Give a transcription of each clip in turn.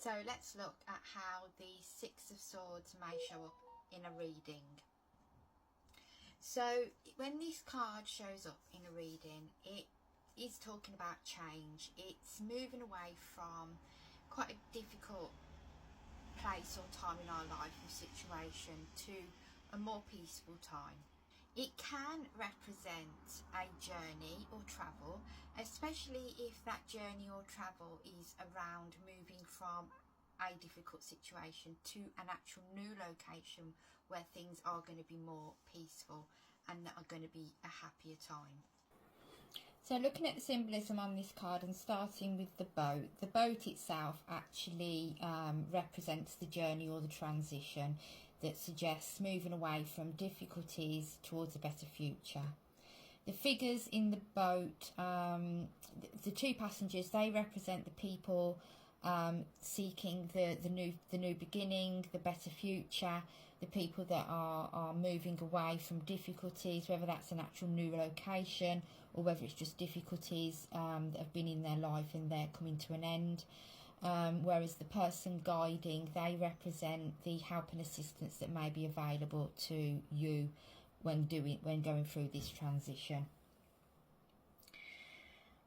So let's look at how the Six of Swords may show up in a reading. So when this card shows up in a reading, it is talking about change. It's moving away from quite a difficult place or time in our life or situation to a more peaceful time. It can represent a journey or travel, especially if that journey or travel is around moving from a difficult situation to an actual new location where things are going to be more peaceful and that are going to be a happier time. So looking at the symbolism on this card and starting with the boat itself actually represents the journey or the transition that suggests moving away from difficulties towards a better future. The figures in the boat, the two passengers, they represent the people seeking the new beginning, the better future, the people that are moving away from difficulties, whether that's an actual new location or whether it's just difficulties that have been in their life and they're coming to an end. Whereas the person guiding, they represent the help and assistance that may be available to you when going through this transition.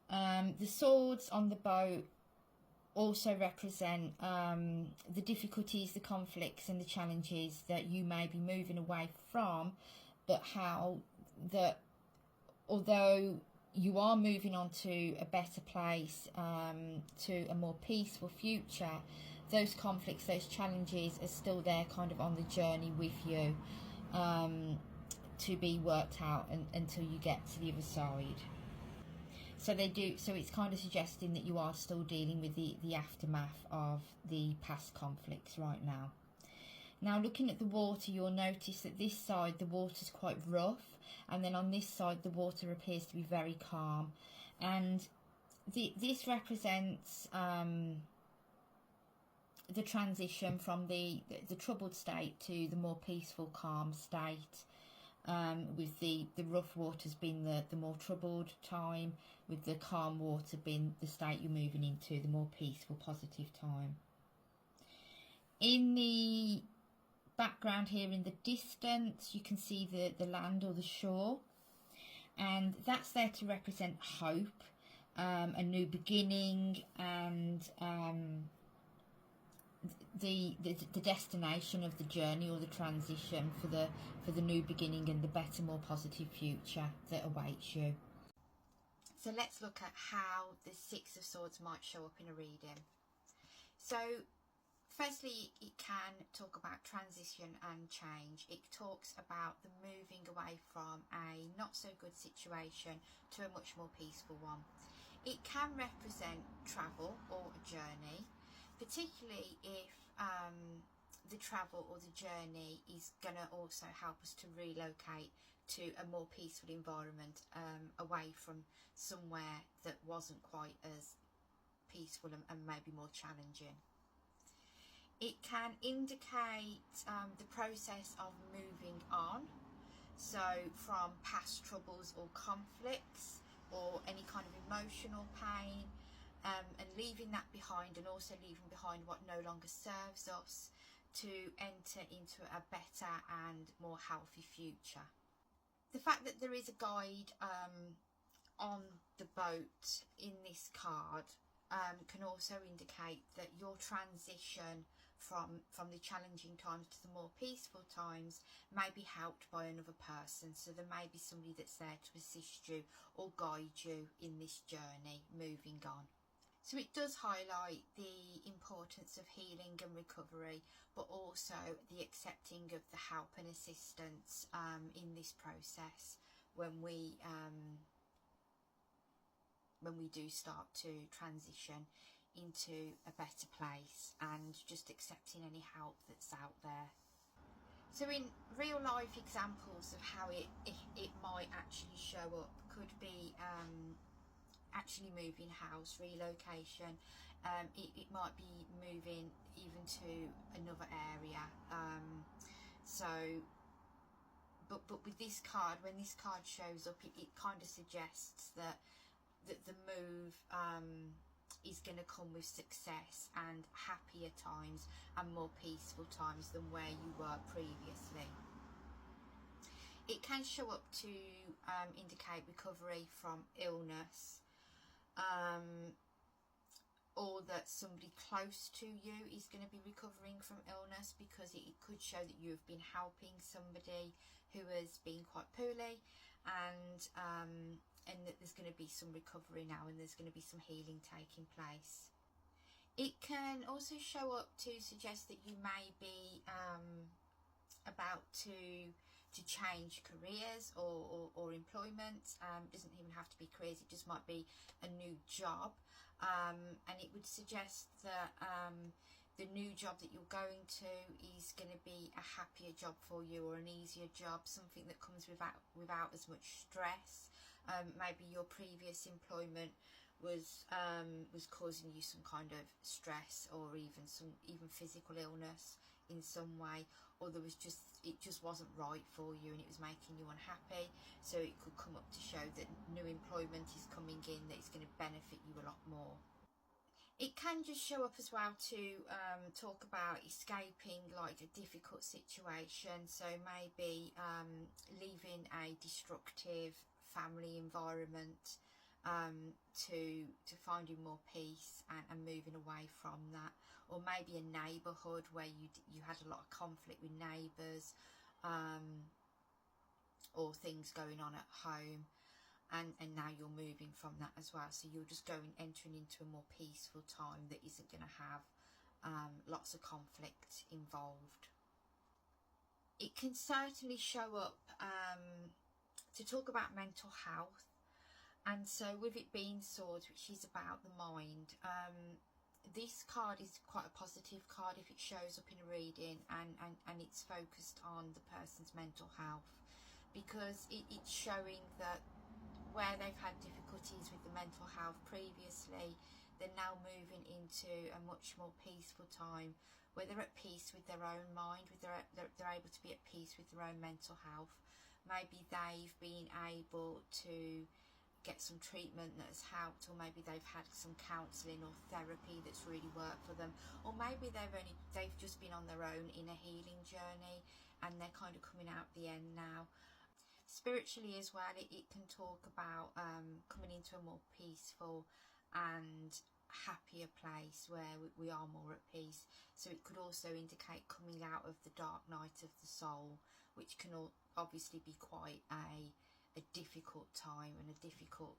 The swords on the boat also represent the difficulties, the conflicts and the challenges that you may be moving away from, but how that although you are moving on to a better place, to a more peaceful future, those conflicts, those challenges are still there kind of on the journey with you, to be worked out until you get to the other side. So it's kind of suggesting that you are still dealing with the aftermath of the past conflicts right now. Now looking at the water, you'll notice that this side the water's quite rough, and then on this side the water appears to be very calm, and this represents the transition from the troubled state to the more peaceful, calm state. With the rough waters being the more troubled time, with the calm water being the state you're moving into, the more peaceful, positive time. In the background here in the distance, you can see the land or the shore, and that's there to represent hope, a new beginning, and the destination of the journey or the transition for the new beginning and the better, more positive future that awaits you. So let's look at how the Six of Swords might show up in a reading. So firstly, it can talk about transition and change. It talks about the moving away from a not so good situation to a much more peaceful one. It can represent travel or a journey, particularly if the travel or the journey is going to also help us to relocate to a more peaceful environment, away from somewhere that wasn't quite as peaceful and maybe more challenging. It can indicate the process of moving on, so from past troubles or conflicts or any kind of emotional pain, and leaving that behind, and also leaving behind what no longer serves us, to enter into a better and more healthy future. The fact that there is a guide on the boat in this card can also indicate that your transition from the challenging times to the more peaceful times may be helped by another person. So there may be somebody that's there to assist you or guide you in this journey moving on. So it does highlight the importance of healing and recovery, but also the accepting of the help and assistance in this process when we do start to transition into a better place, and just accepting any help that's out there. So in real life examples of how it might actually show up could be actually moving house, relocation. It might be moving even to another area. But with this card, when this card shows up, it kind of suggests that the move is going to come with success and happier times and more peaceful times than where you were previously. It can show up to indicate recovery from illness, or that somebody close to you is going to be recovering from illness, because it could show that you've been helping somebody who has been quite poorly, and that there's going to be some recovery now, and there's going to be some healing taking place. It can also show up to suggest that you may be about to change careers or employment. It doesn't even have to be careers, it just might be a new job, and it would suggest that the new job that you're going to is going to be a happier job for you, or an easier job, something that comes without as much stress. Maybe your previous employment was causing you some kind of stress, or even physical illness in some way, or it just wasn't right for you and it was making you unhappy. So it could come up to show that new employment is coming in that is going to benefit you a lot more. It can just show up as well to talk about escaping like a difficult situation. So maybe leaving a destructive family environment to finding more peace and moving away from that. Or maybe a neighbourhood where you had a lot of conflict with neighbours, or things going on at home, and now you're moving from that as well. So you're just entering into a more peaceful time that isn't going to have lots of conflict involved. It can certainly show up to talk about mental health. And so with it being swords, which is about the mind, this card is quite a positive card if it shows up in a reading and it's focused on the person's mental health, because it's showing that where they've had difficulties with the mental health previously, they're now moving into a much more peaceful time where they're at peace with their own mind, they're able to be at peace with their own mental health. Maybe they've been able to get some treatment that has helped, or maybe they've had some counselling or therapy that's really worked for them, or maybe they've just been on their own in a healing journey and they're kind of coming out the end now. Spiritually as well, it can talk about coming into a more peaceful and happier place where we are more at peace. So it could also indicate coming out of the dark night of the soul, which can obviously be quite a difficult time and a difficult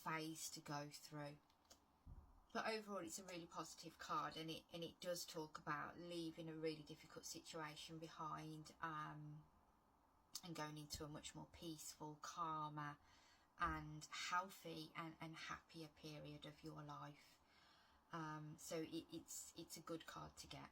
phase to go through. But overall, it's a really positive card, and it does talk about leaving a really difficult situation behind, and going into a much more peaceful, calmer and healthy and happier period of your life. So it's a good card to get.